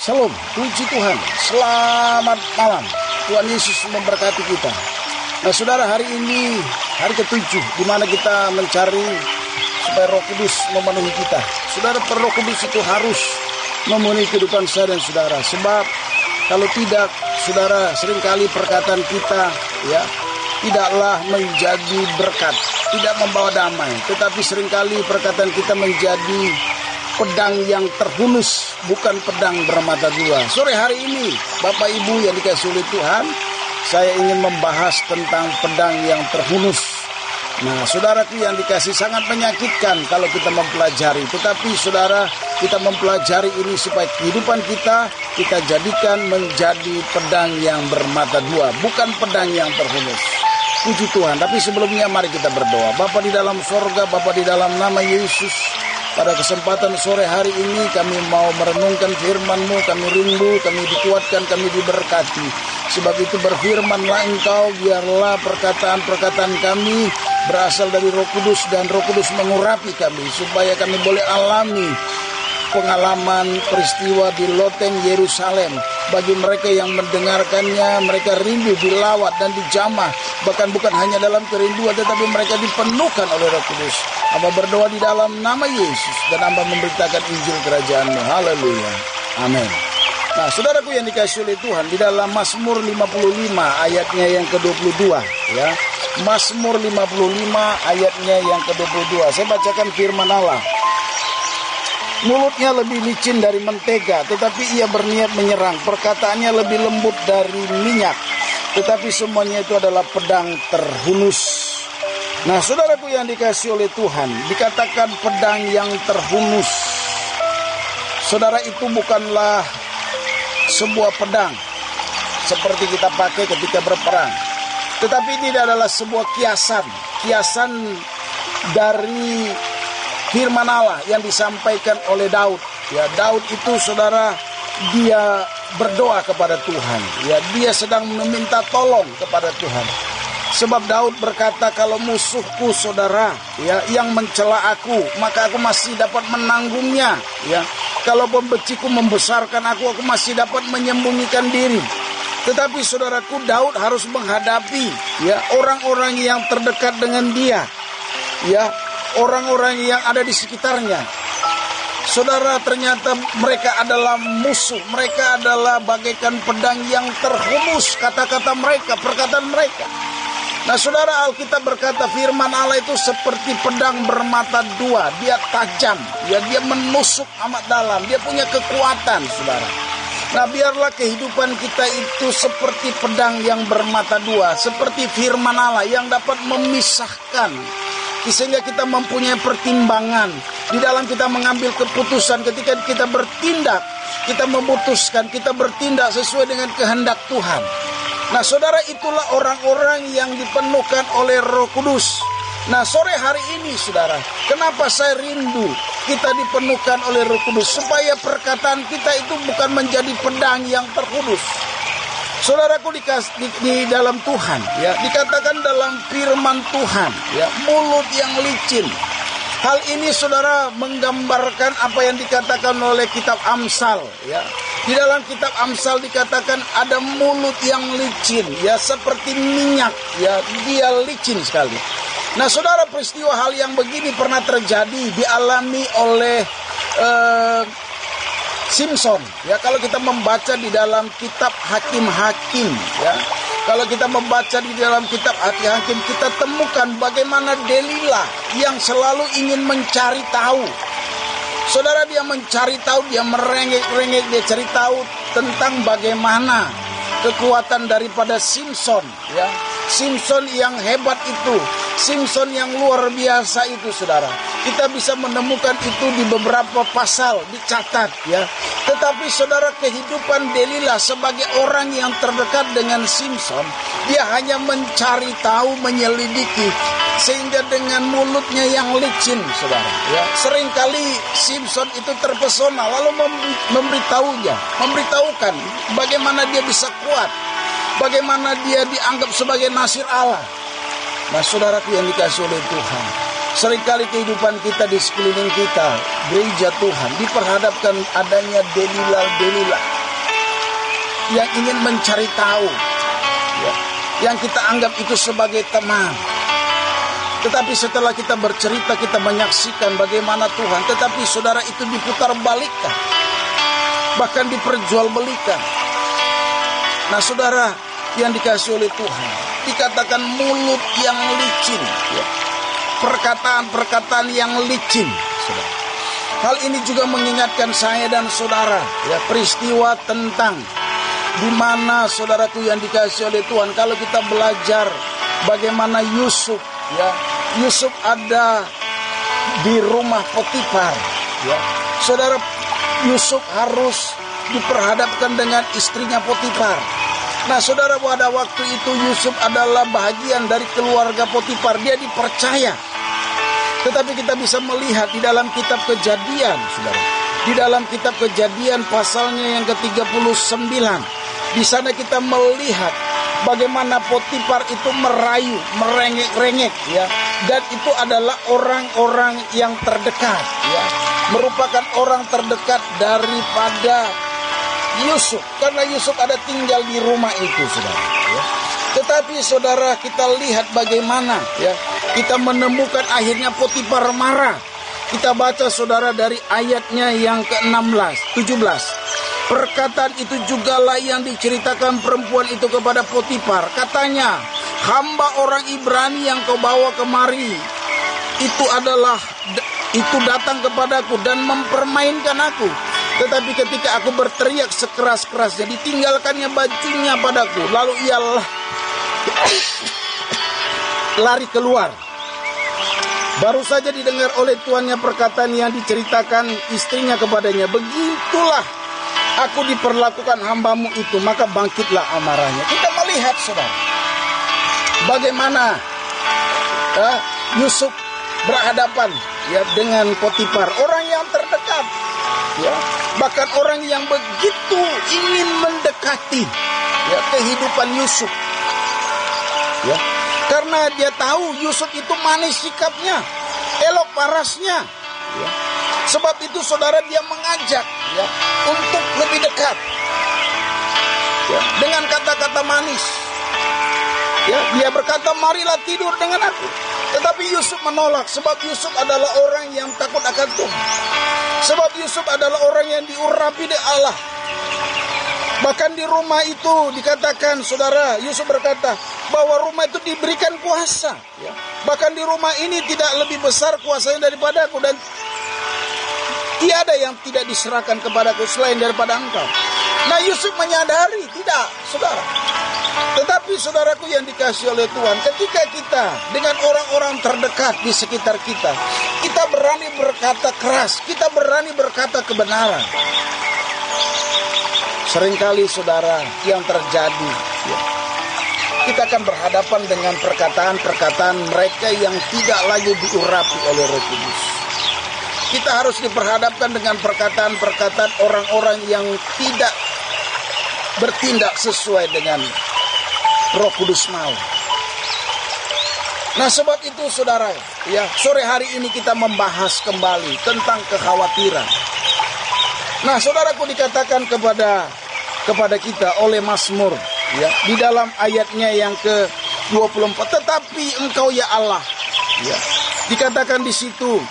Shalom, puji Tuhan, selamat malam. Tuhan Yesus memberkati kita. Nah saudara, hari ini hari ke-7 di mana kita mencari supaya Roh Kudus memenuhi kita. Saudara, Roh Kudus itu harus memenuhi kehidupan saya dan saudara. Sebab kalau tidak, saudara, seringkali perkataan kita tidaklah menjadi berkat, tidak membawa damai. Tetapi seringkali perkataan kita menjadi pedang yang terhunus, bukan pedang bermata dua. Sore hari ini, Bapak Ibu yang dikasihi oleh Tuhan, saya ingin membahas tentang pedang yang terhunus. Nah, saudaraku yang dikasihi, sangat menyakitkan kalau kita mempelajari. Tetapi saudara, kita mempelajari ini supaya kehidupan kita jadikan menjadi pedang yang bermata dua, bukan pedang yang terhunus. Puji Tuhan. Tapi sebelumnya mari kita berdoa. Bapa di dalam sorga, Bapa di dalam nama Yesus, pada kesempatan sore hari ini kami mau merenungkan firman-Mu, kami rindu, kami dikuatkan, kami diberkati. Sebab itu berfirmanlah Engkau, biarlah perkataan-perkataan kami berasal dari Roh Kudus dan Roh Kudus mengurapi kami, supaya kami boleh alami pengalaman peristiwa di loteng Yerusalem. Bagi mereka yang mendengarkannya, mereka rindu dilawat dan dijamah. Bahkan bukan hanya dalam kerinduan, tetapi mereka dipenuhkan oleh Roh Kudus. Hamba berdoa di dalam nama Yesus, dan hamba memberitakan Injil kerajaan-Mu. Haleluya. Amin. Nah, saudaraku yang dikasihi oleh Tuhan, di dalam Mazmur 55 ayatnya yang ke-22, Mazmur 55 ayatnya yang ke-22. Saya bacakan firman Allah. Mulutnya lebih licin dari mentega, tetapi ia berniat menyerang. Perkataannya lebih lembut dari minyak, tetapi semuanya itu adalah pedang terhunus. Nah, saudaraku yang dikasihi oleh Tuhan, dikatakan pedang yang terhunus. Saudara, itu bukanlah sebuah pedang seperti kita pakai ketika berperang, tetapi ini adalah sebuah kiasan dari firman Allah yang disampaikan oleh Daud. Daud itu, saudara, dia berdoa kepada Tuhan. Dia sedang meminta tolong kepada Tuhan. Sebab Daud berkata, kalau musuhku, saudara, yang mencela aku, maka aku masih dapat menanggungnya. Kalau pembeciku membesarkan aku masih dapat menyembunyikan diri. Tetapi saudaraku, Daud harus menghadapi orang-orang yang terdekat dengan dia. Orang-orang yang ada di sekitarnya. Saudara, ternyata mereka adalah musuh. Mereka adalah bagaikan pedang yang terhunus. Kata-kata mereka, perkataan mereka. Nah, saudara, Alkitab berkata firman Allah itu seperti pedang bermata dua. Dia tajam, dia menusuk amat dalam. Dia punya kekuatan, saudara. Nah, biarlah kehidupan kita itu seperti pedang yang bermata dua. Seperti firman Allah yang dapat memisahkan, sehingga kita mempunyai pertimbangan di dalam kita mengambil keputusan. Ketika kita bertindak, kita memutuskan, kita bertindak sesuai dengan kehendak Tuhan. Nah, saudara, itulah orang-orang yang dipenuhkan oleh Roh Kudus. Nah, sore hari ini, saudara, kenapa saya rindu kita dipenuhkan oleh Roh Kudus? Supaya perkataan kita itu bukan menjadi pedang yang terhunus. Saudaraku di dalam Tuhan, dikatakan dalam firman Tuhan, mulut yang licin. Hal ini, saudara, menggambarkan apa yang dikatakan oleh kitab Amsal. Di dalam kitab Amsal dikatakan ada mulut yang licin, seperti minyak, dia licin sekali. Nah, saudara, peristiwa hal yang begini pernah terjadi, dialami oleh Simson. Kalau kita membaca di dalam kitab Hakim-Hakim, kalau kita membaca di dalam kitab Hakim-Hakim, kita temukan bagaimana Delila yang selalu ingin mencari tahu. Saudara, dia mencari tahu, dia merengek-rengek, dia cari tahu tentang bagaimana kekuatan daripada Simson. Simson yang hebat itu, Simson yang luar biasa itu, saudara. Kita bisa menemukan itu di beberapa pasal, dicatat. Tetapi saudara, kehidupan Delila sebagai orang yang terdekat dengan Simson, dia hanya mencari tahu, menyelidiki, sehingga dengan mulutnya yang licin, saudara, seringkali Simson itu terpesona, lalu memberitahukan bagaimana dia bisa kuat, bagaimana dia dianggap sebagai nasir Allah. Nah, saudaraku yang dikasihi oleh Tuhan, seringkali kehidupan kita di sekeliling kita, gereja Tuhan, diperhadapkan adanya Delila yang ingin mencari tahu, ya, yang kita anggap itu sebagai teman. Tetapi setelah kita bercerita, kita menyaksikan bagaimana Tuhan, tetapi saudara itu diputar balikkan, bahkan diperjualbelikan. Nah saudara yang dikasihi oleh Tuhan, dikatakan mulut yang licin, ya, perkataan-perkataan yang licin, saudara. Hal ini juga mengingatkan saya dan saudara, ya, peristiwa tentang di mana saudaraku yang dikasihi oleh Tuhan, kalau kita belajar bagaimana Yusuf, ya, Yusuf ada di rumah Potifar, ya. Saudara, Yusuf harus diperhadapkan dengan istrinya Potifar. Nah, saudara, pada waktu itu Yusuf adalah bahagian dari keluarga Potifar. Dia dipercaya. Tetapi kita bisa melihat di dalam kitab Kejadian, saudara. Di dalam kitab Kejadian pasalnya yang ke-39. Di sana kita melihat bagaimana Potifar itu merayu, merengek-rengek, ya. Dan itu adalah orang-orang yang terdekat, ya. Merupakan orang terdekat daripada Yusuf, karena Yusuf ada tinggal di rumah itu, saudara, ya. Tetapi saudara, kita lihat bagaimana, ya, kita menemukan akhirnya Potifar marah. Kita baca saudara dari ayatnya yang ke-16, 17. Perkataan itu jugalah yang diceritakan perempuan itu kepada Potifar. Katanya, hamba orang Ibrani yang kau bawa kemari itu datang kepadaku dan mempermainkan aku. Tetapi ketika aku berteriak sekeras-kerasnya, ditinggalkannya bajunya padaku. Lalu ia lari keluar. Baru saja didengar oleh tuannya perkataan yang diceritakan istrinya kepadanya. Begitulah aku diperlakukan hambamu itu, maka bangkitlah amarahnya. Kita melihat saudara, bagaimana Yusuf berhadapan, ya, dengan Potifar, orang yang terdekat, ya, bahkan orang yang begitu ingin mendekati, ya, kehidupan Yusuf, ya, karena dia tahu Yusuf itu manis sikapnya, elok parasnya, ya. Sebab itu saudara, dia mengajak, ya, untuk lebih dekat, ya, dengan kata-kata manis, ya. Dia berkata, marilah tidur dengan aku. Tetapi Yusuf menolak, sebab Yusuf adalah orang yang takut akan Tuhan. Sebab Yusuf adalah orang yang diurapi oleh Allah. Bahkan di rumah itu dikatakan, saudara, Yusuf berkata bahwa rumah itu diberikan kuasa, ya. Bahkan di rumah ini tidak lebih besar kuasanya daripada aku, dan tiada yang tidak diserahkan kepadaku selain daripada engkau. Nah, Yusuf menyadari, tidak, saudara. Tetapi saudaraku yang dikasihi oleh Tuhan, ketika kita dengan orang-orang terdekat di sekitar kita, kita berani berkata keras, kita berani berkata kebenaran. Seringkali saudara, yang terjadi, ya, kita akan berhadapan dengan perkataan-perkataan mereka yang tidak lagi diurapi oleh Roh Kudus. Kita harus diperhadapkan dengan perkataan-perkataan orang-orang yang tidak bertindak sesuai dengan Roh Kudus mau. Nah, sebab itu saudara, ya, sore hari ini kita membahas kembali tentang kekhawatiran. Nah, saudaraku, dikatakan kepada kita oleh Mazmur, ya, di dalam ayatnya yang ke-24, tetapi engkau ya Allah, ya, dikatakan di situ,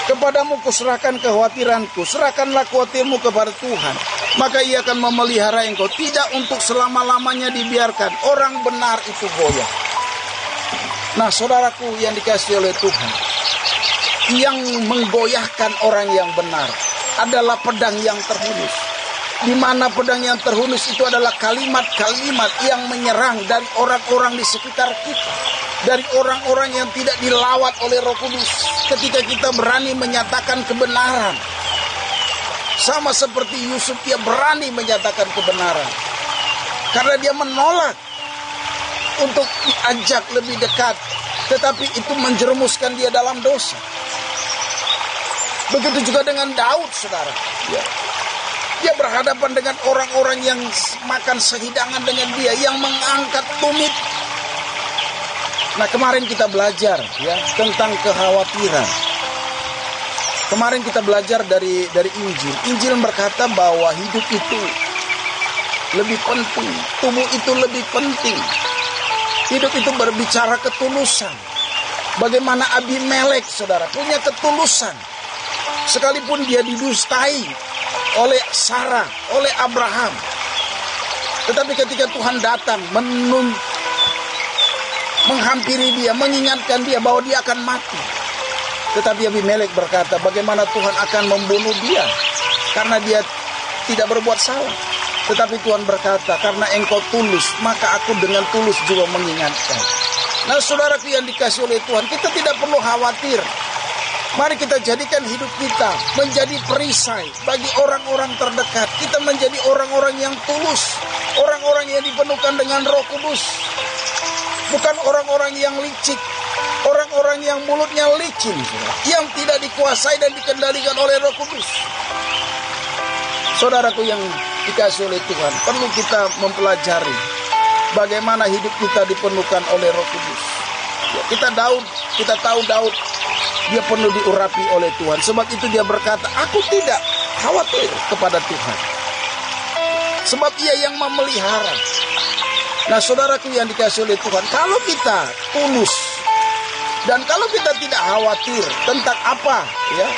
kepadamu kuserahkan kekhawatiranku, serahkanlah khawatirmu kepada Tuhan, maka ia akan memelihara engkau, tidak untuk selama-lamanya dibiarkan orang benar itu goyah. Nah, saudaraku yang dikasihi oleh Tuhan, yang menggoyahkan orang yang benar adalah pedang yang terhunus. Di mana pedang yang terhunus itu adalah kalimat-kalimat yang menyerang dari orang-orang di sekitar kita, dari orang-orang yang tidak dilawat oleh Roh Kudus. Ketika kita berani menyatakan kebenaran, sama seperti Yusuf, dia berani menyatakan kebenaran karena dia menolak untuk diajak lebih dekat, tetapi itu menjerumuskan dia dalam dosa. Begitu juga dengan Daud, saudara, ya. Dia berhadapan dengan orang-orang yang makan sehidangan dengan dia, yang mengangkat tumit. Nah, kemarin kita belajar, ya, tentang kekhawatiran. Kemarin kita belajar dari Injil. Injil berkata bahwa hidup itu lebih penting. Tubuh itu lebih penting. Hidup itu berbicara ketulusan. Bagaimana Abimelek, saudara, punya ketulusan. Sekalipun dia didustai oleh Sarah, oleh Abraham. Tetapi ketika Tuhan datang menghampiri dia, mengingatkan dia bahwa dia akan mati. Tetapi Abimelek berkata, bagaimana Tuhan akan membunuh dia? Karena dia tidak berbuat salah. Tetapi Tuhan berkata, karena engkau tulus, maka aku dengan tulus juga mengingatkan. Nah, saudaraku yang dikasih oleh Tuhan, kita tidak perlu khawatir. Mari kita jadikan hidup kita menjadi perisai bagi orang-orang terdekat. Kita menjadi orang-orang yang tulus, orang-orang yang dipenuhkan dengan Roh Kudus. Bukan orang-orang yang licik, orang-orang yang mulutnya licin, yang tidak dikuasai dan dikendalikan oleh Roh Kudus. Saudaraku yang dikasih oleh Tuhan, perlu kita mempelajari bagaimana hidup kita dipenuhkan oleh Roh Kudus. Ya, kita tahu Daud, dia penuh diurapi oleh Tuhan. Sebab itu dia berkata, aku tidak khawatir kepada Tuhan. Sebab ia yang memelihara. Nah, saudaraku yang dikasih oleh Tuhan, kalau kita tulus dan kalau kita tidak khawatir tentang apa, ya,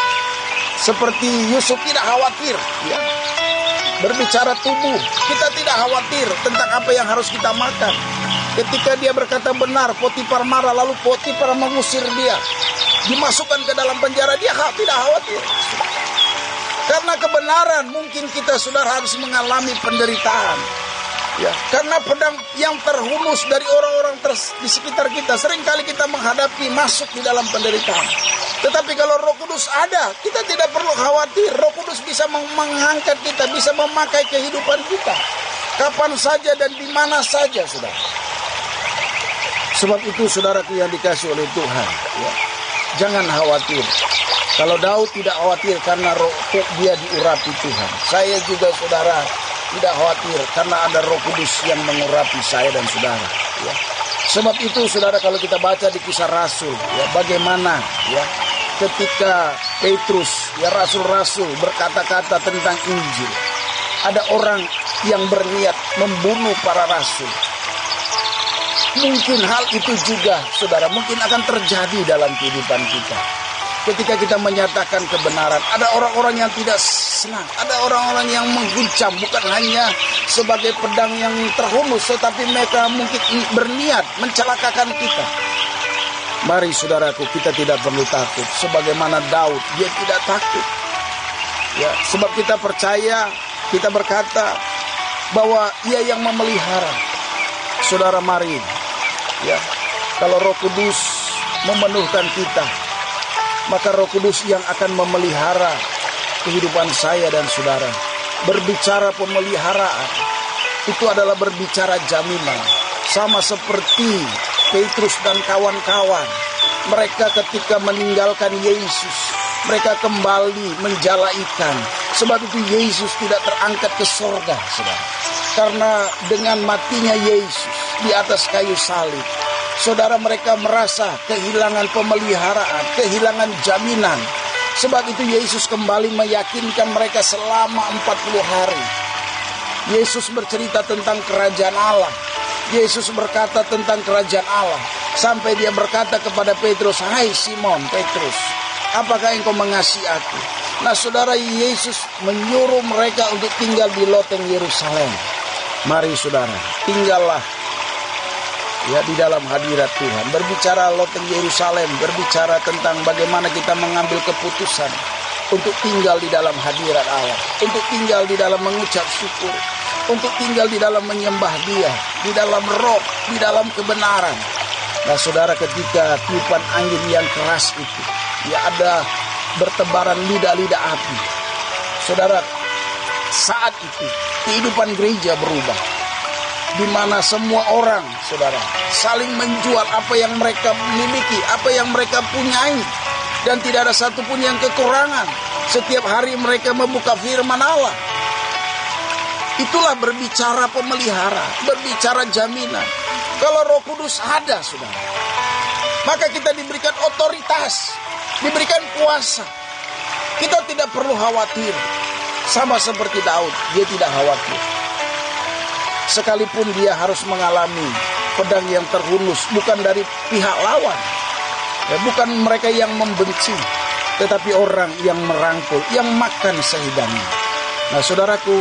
seperti Yusuf tidak khawatir, ya, berbicara tubuh, kita tidak khawatir tentang apa yang harus kita makan. Ketika dia berkata benar, Potifar marah, lalu Potifar mengusir dia, dimasukkan ke dalam penjara, dia tidak khawatir. Karena kebenaran, mungkin kita saudara harus mengalami penderitaan. Ya, karena pedang yang terhunus dari orang-orang di sekitar kita, seringkali kita menghadapi masuk di dalam penderitaan. Tetapi kalau Roh Kudus ada, kita tidak perlu khawatir. Roh Kudus bisa mengangkat kita, bisa memakai kehidupan kita kapan saja dan di mana saja, saudara. Sebab itu, saudaraku yang dikasih oleh Tuhan, ya, jangan khawatir. Kalau Daud tidak khawatir karena dia diurapi Tuhan, saya juga, saudara, tidak khawatir karena ada Roh Kudus yang mengurapi saya dan saudara. Ya. Sebab itu, saudara, kalau kita baca di Kisah Rasul, ya, bagaimana, ya, ketika Petrus, ya, rasul-rasul berkata-kata tentang Injil, ada orang yang berniat membunuh para rasul. Mungkin hal itu juga, saudara, mungkin akan terjadi dalam kehidupan kita. Ketika kita menyatakan kebenaran, ada orang-orang yang tidak senang, ada orang-orang yang mengguncang, bukan hanya sebagai pedang yang terhunus, tetapi mereka mungkin berniat mencelakakan kita. Mari, saudaraku, kita tidak perlu takut. Sebagaimana Daud, dia tidak takut. Ya, sebab kita percaya, kita berkata bahwa ia yang memelihara. Saudara, mari, ya, kalau Roh Kudus memenuhkan kita, maka Roh Kudus yang akan memelihara kehidupan saya dan saudara. Berbicara pemeliharaan, itu adalah berbicara jaminan. Sama seperti Petrus dan kawan-kawan, mereka ketika meninggalkan Yesus, mereka kembali menjala ikan. Sebab itu Yesus tidak terangkat ke sorga, saudara. Karena dengan matinya Yesus di atas kayu salib, saudara, mereka merasa kehilangan pemeliharaan, kehilangan jaminan. Sebab itu Yesus kembali meyakinkan mereka selama 40 hari. Yesus bercerita tentang kerajaan Allah. Yesus berkata tentang kerajaan Allah. Sampai dia berkata kepada Petrus, hai Simon Petrus, apakah engkau mengasihi aku? Nah, saudara, Yesus menyuruh mereka untuk tinggal di loteng Yerusalem. Mari, saudara, tinggallah, ya, di dalam hadirat Tuhan. Berbicara loteng Yerusalem, berbicara tentang bagaimana kita mengambil keputusan untuk tinggal di dalam hadirat Allah, untuk tinggal di dalam mengucap syukur, untuk tinggal di dalam menyembah Dia, di dalam roh, di dalam kebenaran. Nah, saudara, ketika tiupan angin yang keras itu, ya, ada bertebaran lidah-lidah api. Saudara, saat itu kehidupan gereja berubah, di mana semua orang, saudara, saling menjual apa yang mereka miliki, apa yang mereka punyai, dan tidak ada satupun yang kekurangan. Setiap hari mereka membuka firman Allah. Itulah berbicara pemelihara, berbicara jaminan. Kalau Roh Kudus ada, saudara, maka kita diberikan otoritas, diberikan kuasa. Kita tidak perlu khawatir. Sama seperti Daud, dia tidak khawatir. sekalipun dia harus mengalami pedang yang terhunus, bukan dari pihak lawan, ya, bukan mereka yang membenci, tetapi orang yang merangkul, yang makan sehidangnya. Nah, saudaraku,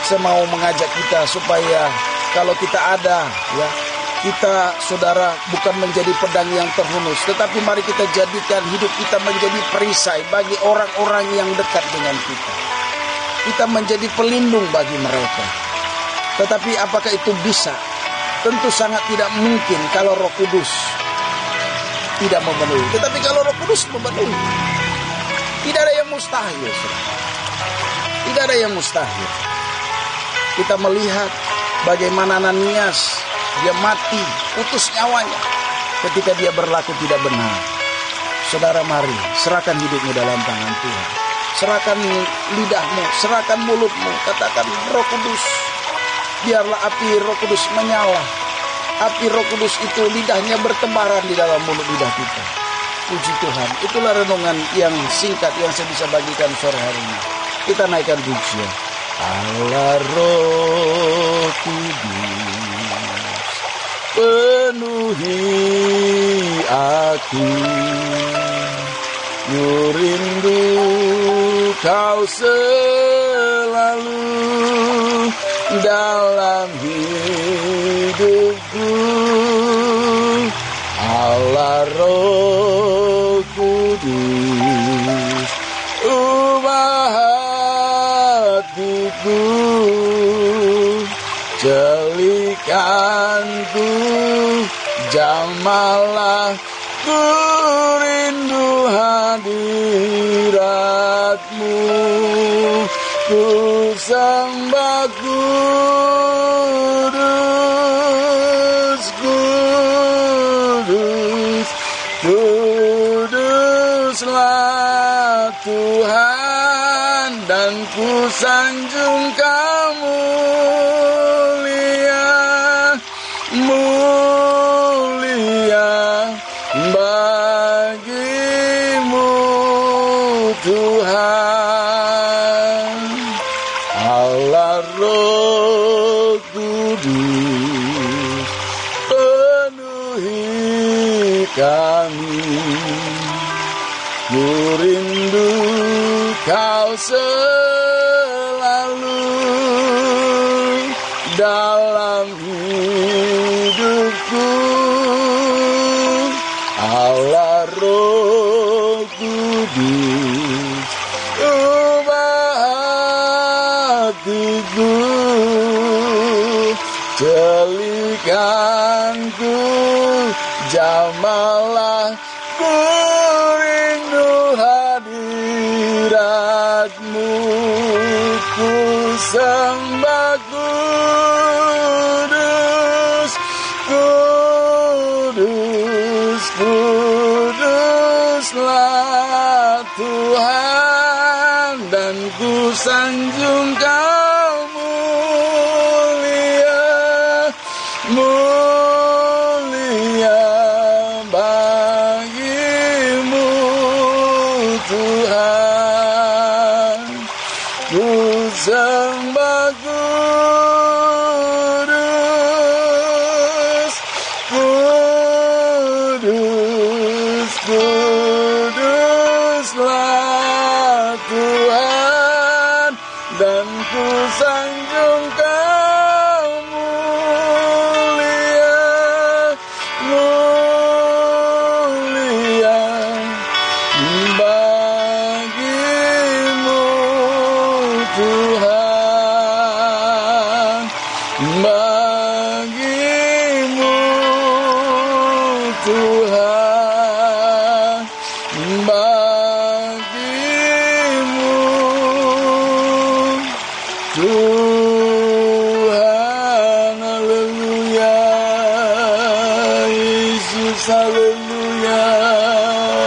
saya mau mengajak kita supaya kalau kita ada, ya, kita, saudara, bukan menjadi pedang yang terhunus, tetapi mari kita jadikan hidup kita menjadi perisai bagi orang-orang yang dekat dengan kita. Kita menjadi pelindung bagi mereka. Tetapi apakah itu bisa? Tentu sangat tidak mungkin kalau Roh Kudus tidak memenuhi. Tetapi kalau Roh Kudus memenuhi, tidak ada yang mustahil, saudara. Tidak ada yang mustahil. Kita melihat bagaimana Ananias, dia mati, putus nyawanya ketika dia berlaku tidak benar. Saudara, mari serahkan hidupmu dalam tangan Tuhan. Serahkan lidahmu, serahkan mulutmu. Katakan, Roh Kudus, biarlah api Roh Kudus menyala. Api Roh Kudus itu lidahnya bertebaran di dalam mulut lidah kita. Puji Tuhan. Itulah renungan yang singkat yang saya bisa bagikan sore hari ini. Kita naikkan pujian. Allah Roh Kudus, penuhi aku, ku rindu Kau selalu dalam hidupku. Allah Roh Kudus, ubah hatiku, jadikanku jamalah, ku rindu hadiratmu, ku sembah kudus, kudus, kuduslah Tuhan, dan ku sanjung Kau mulia, mulia bagimu Tuhan. Allah Roh Kudus, penuhi kami, ku rindu Kau selalu dalam hidupku. Allah Roh Kudus, ubah hatiku, jadikanku jamalah, ku rindu hadiratmu, ku sembah kudus, kudus, kuduslah Tuhan, dan ku sanjung Kau mulia, mulia bagimu Tuhan. Ku sembah kudus, kudus, kuduslah Tuhan, dan ku sanjung Kau mulia, mulia bagimu Tuhan, bagimu Tuhan, bagimu Tuhan. Haleluya, Yesus, haleluya,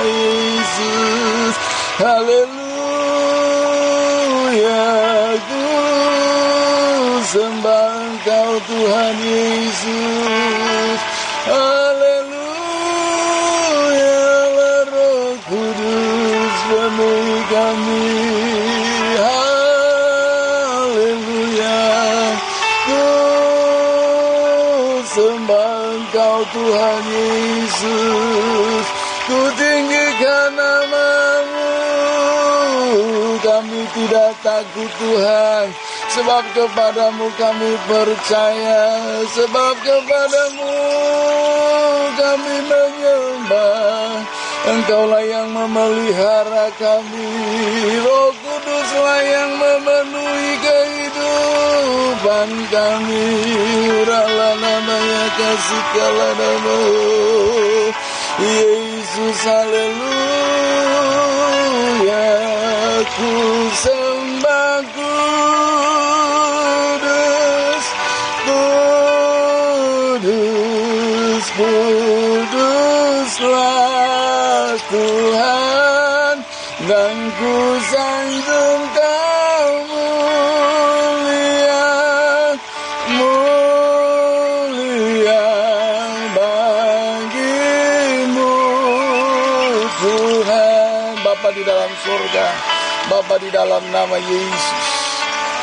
Yesus, haleluya. Ku sembah Engkau Tuhan Yesus, haleluya. Roh Kudus penuhi kami, haleluya. Ku Engkau Tuhan Yesus. Ku tinggikan nama-Mu. Kami tidak takut Tuhan, sebab kepadamu kami percaya, sebab kepadamu kami menyembah. Engkaulah yang memelihara kami, Roh Kuduslah yang memenuhi kehidupan kami. Uralah namanya, kasihkanlah nama-Mu Yesus, haleluya. Ku sembah kudus, kudus, kuduslah Tuhan, dan ku sanjung Kau mulia, mulia bagi-Mu Tuhan. Bapa di dalam surga, Bapa di dalam nama Yesus,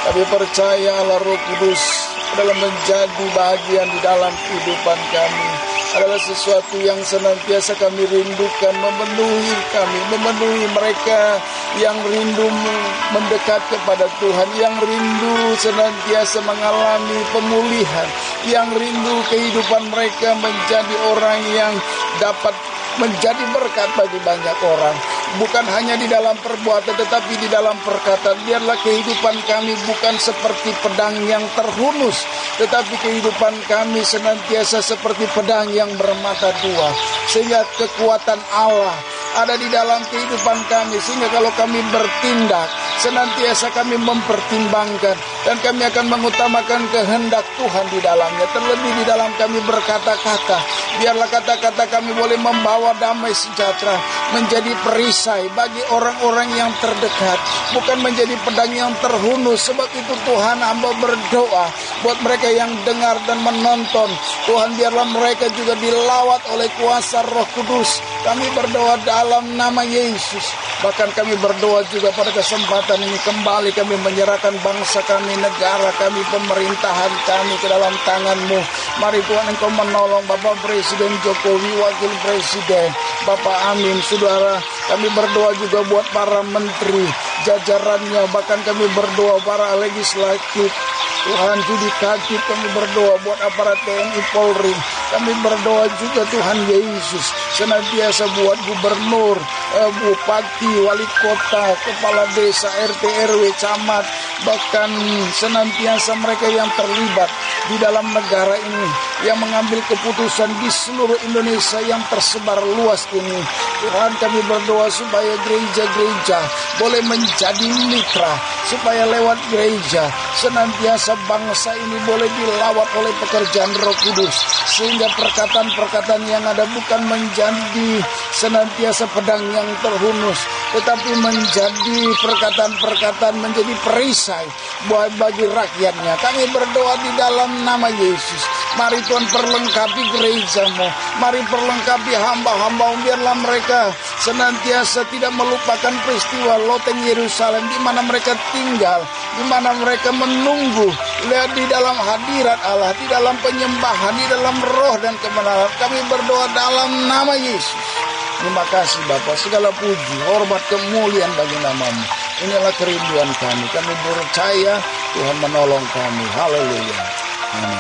kami percaya Allah Roh Kudus adalah menjadi bagian di dalam kehidupan kami, adalah sesuatu yang senantiasa kami rindukan, memenuhi kami, memenuhi mereka yang rindu mendekat kepada Tuhan, yang rindu senantiasa mengalami pemulihan, yang rindu kehidupan mereka menjadi orang yang dapat menjadi berkat bagi banyak orang. Bukan hanya di dalam perbuatan, tetapi di dalam perkataan. Biarlah kehidupan kami bukan seperti pedang yang terhunus, tetapi kehidupan kami senantiasa seperti pedang yang bermata dua, sehingga kekuatan Allah ada di dalam kehidupan kami, sehingga kalau kami bertindak, senantiasa kami mempertimbangkan, dan kami akan mengutamakan kehendak Tuhan di dalamnya. Terlebih di dalam kami berkata-kata, biarlah kata-kata kami boleh membawa damai sejahtera, menjadi perisai bagi orang-orang yang terdekat, bukan menjadi pedang yang terhunus. Sebab itu Tuhan, hamba berdoa buat mereka yang dengar dan menonton, Tuhan biarlah mereka juga dilawat oleh kuasa Roh Kudus. Kami berdoa dalam nama Yesus. Bahkan kami berdoa juga pada kesempatan ini, kembali kami menyerahkan bangsa kami, negara kami, pemerintahan kami ke dalam tangan-Mu. Mari Tuhan, Engkau menolong Bapak Presiden Jokowi, Wakil Presiden Bapak Amin, saudara. Kami berdoa juga buat para menteri, jajarannya. Bahkan kami berdoa para legislatif, Tuhan, yudikatif. Kami berdoa buat aparat TNI Polri. Kami berdoa juga Tuhan Yesus, senantiasa buat gubernur, bupati, wali kota, kepala desa, RT, RW, camat, bahkan senantiasa mereka yang terlibat di dalam negara ini, yang mengambil keputusan di seluruh Indonesia yang tersebar luas ini. Tuhan, kami berdoa supaya gereja-gereja boleh menjadi mitra, supaya lewat gereja senantiasa bangsa ini boleh dilawat oleh pekerjaan Roh Kudus, sehingga perkataan-perkataan yang ada bukan menjadi senantiasa pedang yang terhunus, tetapi menjadi perkataan-perkataan menjadi perisai bagi rakyatnya. Kami berdoa di dalam nama Yesus. Mari Tuhan perlengkapi gereja-Mu, mari perlengkapi hamba-hamba-Mu, biarlah mereka senantiasa tidak melupakan peristiwa loteng Yerusalem, di mana mereka tinggal, di mana mereka menunggu, lihat di dalam hadirat Allah, di dalam penyembahan, di dalam roh dan kebenaran. Kami berdoa dalam nama Yesus. Terima kasih Bapa, segala puji, hormat, kemuliaan bagi nama-Mu. Inilah kerinduan kami. Kami percaya Tuhan menolong kami. Haleluya. Amin.